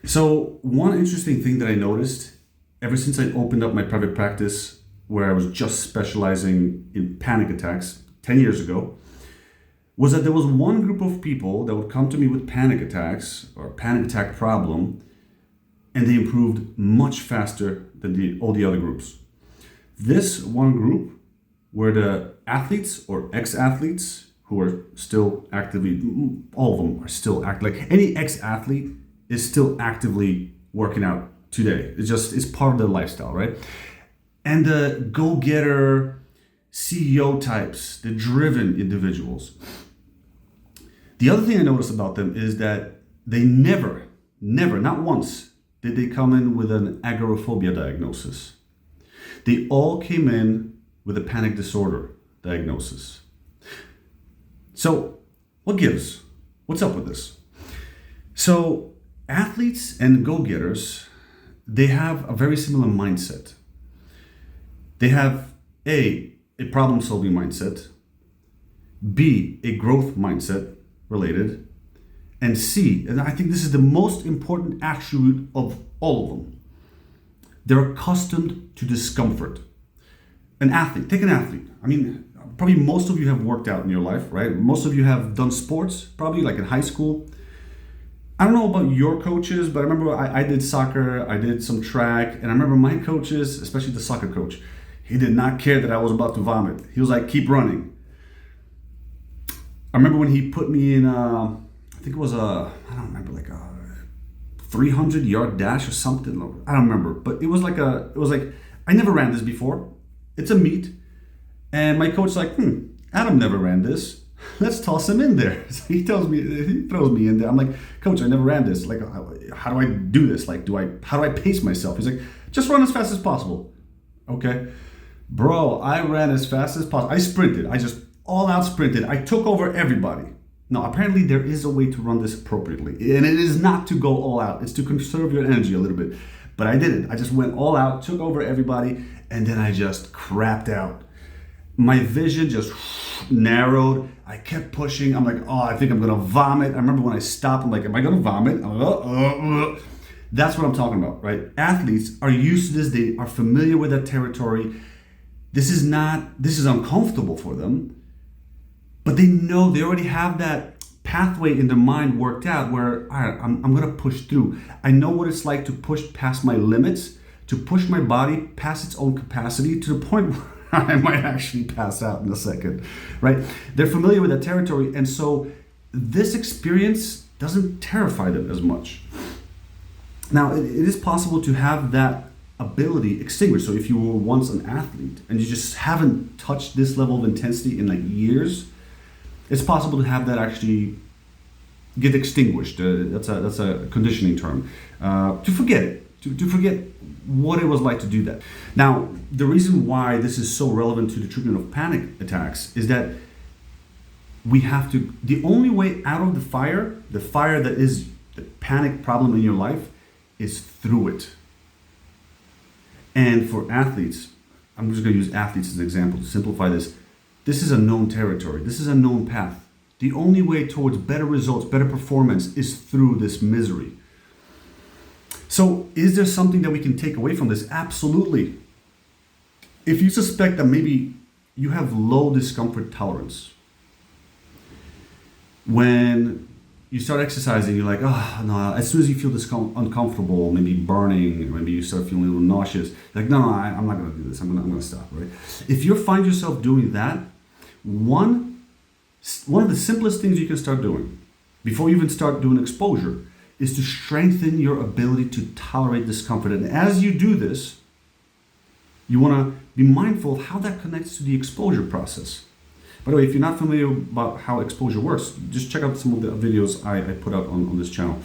So one interesting thing that I noticed ever since I opened up my private practice, where I was just specializing in panic attacks 10 years ago, was that there was one group of people that would come to me with panic attacks or a panic attack problem, and they improved much faster than all the other groups. This one group were the athletes or ex-athletes who are still actively, all of them are still like any ex-athlete is still actively working out today. It's part of their lifestyle, right? And the go-getter CEO types, the driven individuals. The other thing I noticed about them is that they never, not once, did they come in with an agoraphobia diagnosis. They all came in with a panic disorder diagnosis. So, what gives? What's up with this? So, athletes and go-getters, they have a very similar mindset. They have A, problem-solving mindset, B, a growth mindset related, and C, and I think this is the most important attribute of all of them, they're accustomed to discomfort. An athlete, take an athlete. I mean, probably most of you have worked out in your life, right? Most of you have done sports, probably like in high school. I don't know about your coaches, but I remember I did soccer, I did some track, and I remember my coaches, especially the soccer coach, he did not care that I was about to vomit. He was like, keep running. I remember when he put me in, I think it was I don't remember, like a 300-yard dash or something. I don't remember, but it was like, I never ran this before. It's a meet. And my coach's like, Adam never ran this. Let's toss him in there. So he throws me in there. I'm like, coach, I never ran this. Like, how do I do this? Like, how do I pace myself? He's like, just run as fast as possible. Okay. Bro, I ran as fast as possible. I sprinted. I just all out sprinted. I took over everybody. Now, apparently there is a way to run this appropriately. And it is not to go all out. It's to conserve your energy a little bit. But I didn't. I just went all out, took over everybody, and then I just crapped out. My vision just narrowed. I kept pushing. I'm like, oh, I think I'm gonna vomit. I remember when I stopped, I'm like, am I gonna vomit? I'm like, That's what I'm talking about, right? Athletes are used to this. They are familiar with that territory. This is uncomfortable for them, but they know they already have that pathway in their mind worked out where, all right, I'm gonna push through. I know what it's like to push past my limits, to push my body past its own capacity to the point where I might actually pass out in a second, right? They're familiar with that territory, and so this experience doesn't terrify them as much. Now, it is possible to have that ability extinguished. So if you were once an athlete and you just haven't touched this level of intensity in like years, it's possible to have that actually get extinguished. That's a conditioning term. To forget it, to forget what it was like to do that. Now, the reason why this is so relevant to the treatment of panic attacks is that the only way out of the fire that is the panic problem in your life, is through it. And for athletes, I'm just going to use athletes as an example to simplify this. This is a known territory. This is a known path. The only way towards better results, better performance is through this misery. So is there something that we can take away from this? Absolutely. If you suspect that maybe you have low discomfort tolerance, when you start exercising, you're like, oh, no, as soon as you feel uncomfortable, maybe burning, maybe you start feeling a little nauseous, you're like, no, I'm not going to do this. I'm going to stop, right? If you find yourself doing that, one of the simplest things you can start doing before you even start doing exposure is to strengthen your ability to tolerate discomfort. And as you do this, you want to be mindful of how that connects to the exposure process. By the way, if you're not familiar about how exposure works, just check out some of the videos I put out on this channel.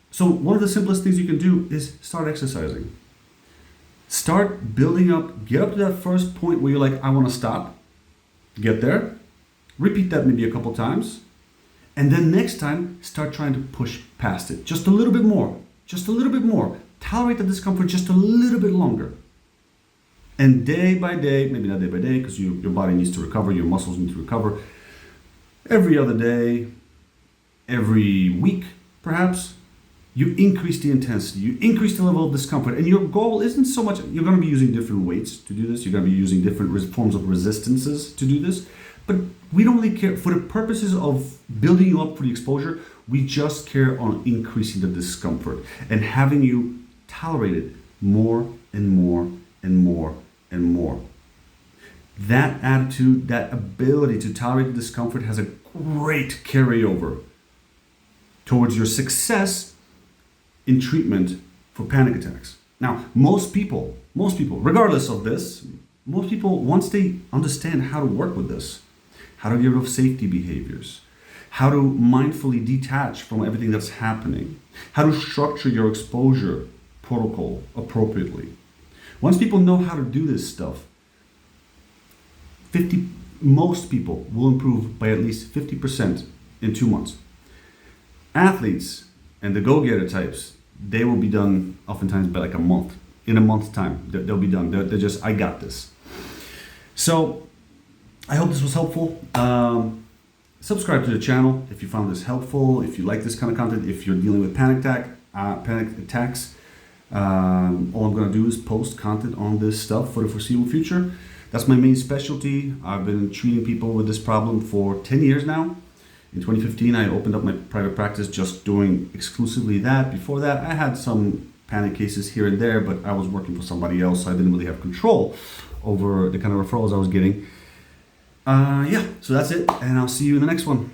So one of the simplest things you can do is start exercising. Start building up, get up to that first point where you're like, I want to stop. Get there. Repeat that maybe a couple times. And then next time, start trying to push past it. Just a little bit more. Just a little bit more. Tolerate the discomfort just a little bit longer. And day by day, maybe not day by day, because your body needs to recover, your muscles need to recover. Every other day, every week, perhaps, you increase the intensity, you increase the level of discomfort, and your goal isn't so much, you're going to be using different weights to do this, you're going to be using different forms of resistances to do this, but we don't really care. For the purposes of building you up for the exposure, we just care on increasing the discomfort and having you tolerate it more and more and more and more. That attitude, that ability to tolerate the discomfort has a great carryover towards your success in treatment for panic attacks. Now, most people, regardless of this, most people, once they understand how to work with this, how to get rid of safety behaviors, how to mindfully detach from everything that's happening, how to structure your exposure protocol appropriately. Once people know how to do this stuff, most people will improve by at least 50% in 2 months. Athletes and the go-getter types, they will be done oftentimes by like a month. In a month's time, they'll be done. They're just, I got this. So I hope this was helpful. Subscribe to the channel if you found this helpful, if you like this kind of content, if you're dealing with panic attacks. All I'm going to do is post content on this stuff for the foreseeable future. That's my main specialty. I've been treating people with this problem for 10 years now. In 2015, I opened up my private practice just doing exclusively that. Before that, I had some panic cases here and there, but I was working for somebody else, so I didn't really have control over the kind of referrals I was getting. So that's it, and I'll see you in the next one.